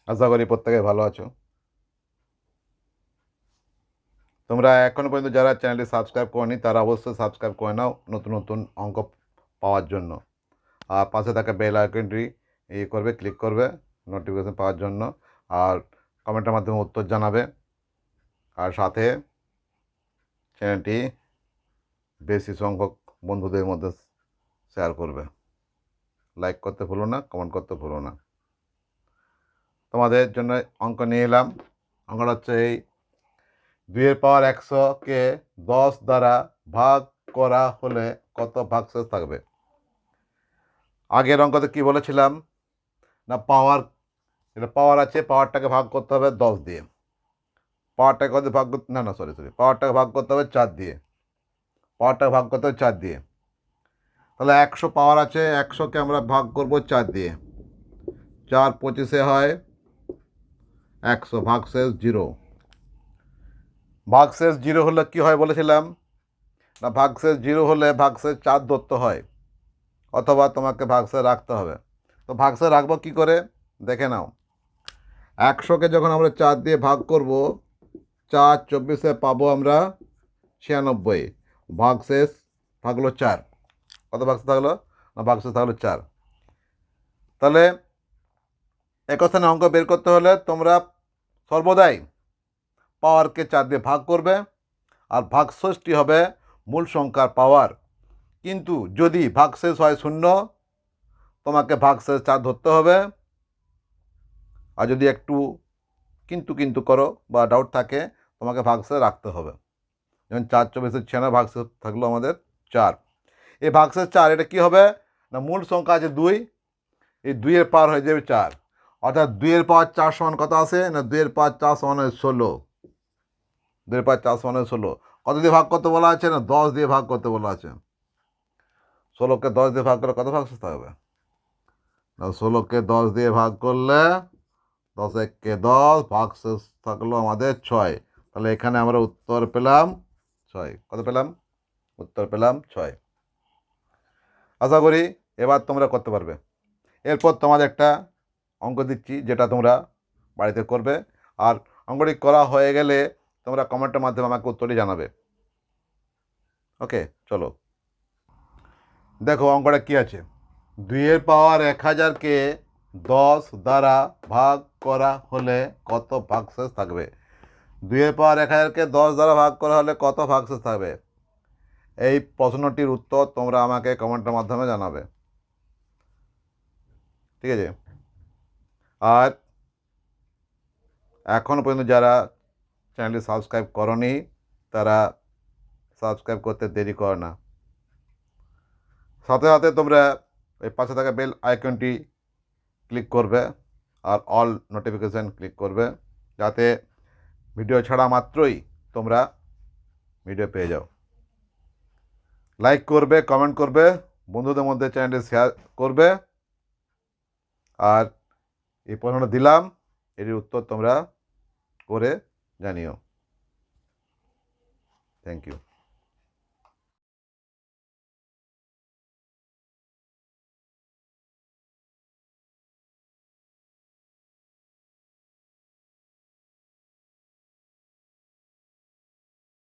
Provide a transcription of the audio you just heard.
আশা করি প্রত্যেকে ভালো আছো। তোমরা এখনো পর্যন্ত যারা চ্যানেলটি সাবস্ক্রাইব করনি তারা অবশ্যই সাবস্ক্রাইব করে নাও নতুন নতুন অঙ্ক পাওয়ার জন্য। আর পাশে থাকা বেল আইকনটি করবে, ক্লিক করবে নোটিফিকেশন পাওয়ার জন্য। আর কমেন্টের মাধ্যমে উত্তর জানাবে। আর সাথে চ্যানেলটি বেশি সংখ্যক বন্ধুদের মধ্যে শেয়ার করবে। লাইক করতে ভুলো না, কমেন্ট করতে ভুলো না। তোমাদের জন্য অঙ্ক নিয়ে এলাম। অঙ্কটা হচ্ছে এই 2^100কে 10 দ্বারা ভাগ করা হলে কত ভাগশেষ থাকবে। আগের অঙ্কতে কি বলেছিলাম না, এটা পাওয়ার আছে, পাওয়ারটাকে ভাগ করতে হবে 10 দিয়ে। পাওয়ারটাকে কত ভাগ করতে, না না সরি পাওয়ারটাকে ভাগ করতে হবে 4 দিয়ে। পাওয়ারটাকে ভাগ করতে হবে 4 দিয়ে। তাহলে 100 পাওয়ার আছে, 100কে আমরা ভাগ করব 4 দিয়ে। 4 25 হয় 100, ভাগশেষ 0। ভাগশেষ 0 হলে কি হয় বলেছিলাম না, ভাগশেষ 0 হলে ভাগশেষ 4 ধরতে হয়, অথবা তোমাকে ভাগশেষ রাখতে হবে। তো ভাগশেষ রাখবো কি করে দেখে নাও। 100কে যখন আমরা 4 দিয়ে ভাগ করব, 4 24-এ পাবো আমরা 96। ভাগশেষ থাকলো 4। কত ভাগশেষ থাকলো না, ভাগশেষ থাকলো 4। তাহলে একই স্থানে অঙ্ক বের করতে হলে তোমরা সর্বদাই পাওয়ারকে 4 দিয়ে ভাগ করবে, আর ভাগশেষটি হবে মূল সংখ্যার পাওয়ার। কিন্তু যদি ভাগশেষ হয় 0, তোমাকে ভাগশেষ 4 ধরতে হবে। আর যদি একটু কিন্তু করো বা ডাউট থাকে, তোমাকে ভাগশেষ রাখতে হবে। যেমন 4 24-এ 96 ভাগশেষ থাকলো আমাদের 4। এই ভাগশেষ 4 এটা কি হবে না, মূল সংখ্যা আছে 2, এই 2-এর পাওয়ার হয়ে যাবে 4। অর্থাৎ 2-এর পাওয়ার 4 সমান কত আসে না, 2-এর পাওয়ার 4 সমান 16। 2-এর পাওয়ার 4 সমান 16। কত দিয়ে ভাগ করতে বলা আছে না, 10 দিয়ে ভাগ করতে বলা আছে। 16কে 10 দিয়ে ভাগ করলে কত ভাগশেষ থাকবে না, 16কে 10 দিয়ে ভাগ করলে 10 একে 10, ভাগশেষ থাকলো আমাদের 6। তাহলে এখানে আমরা উত্তর পেলাম 6। কত পেলাম? উত্তর পেলাম 6। আশা করি এবার তোমরা করতে পারবে। এরপর তোমাদের একটা অঙ্ক দিচ্ছি, যেটা তোমরা বাড়িতে করবে। আর অঙ্কটি করা হয়ে গেলে তোমরা কমেন্টের মাধ্যমে আমাকে উত্তরটি জানাবে। ওকে, চলো দেখো অঙ্কটা কী আছে। 2-এর পাওয়ার 1000কে 10 দ্বারা ভাগ করা হলে কত ভাগশেষ থাকবে। 2-এর পাওয়ার 1000কে 10 দ্বারা ভাগ করা হলে কত ভাগশেষ থাকবে, এই প্রশ্নটির উত্তর তোমরা আমাকে কমেন্টের মাধ্যমে জানাবে। ঠিক আছে। আর এখনও পর্যন্ত যারা চ্যানেলটি সাবস্ক্রাইব করনি তারা সাবস্ক্রাইব করতে দেরি করো না। সাথে সাথে তোমরা এই পাশে থাকা বেল আইকনটি ক্লিক করবে আর অল নোটিফিকেশান ক্লিক করবে, যাতে ভিডিও ছাড়া মাত্রই তোমরা ভিডিও পেয়ে যাও। লাইক করবে, কমেন্ট করবে, বন্ধুদের মধ্যে চ্যানেলটি শেয়ার করবে। আর এই প্রশ্নটা দিলাম, এটির উত্তর তোমরা করে জানিও। Thank you.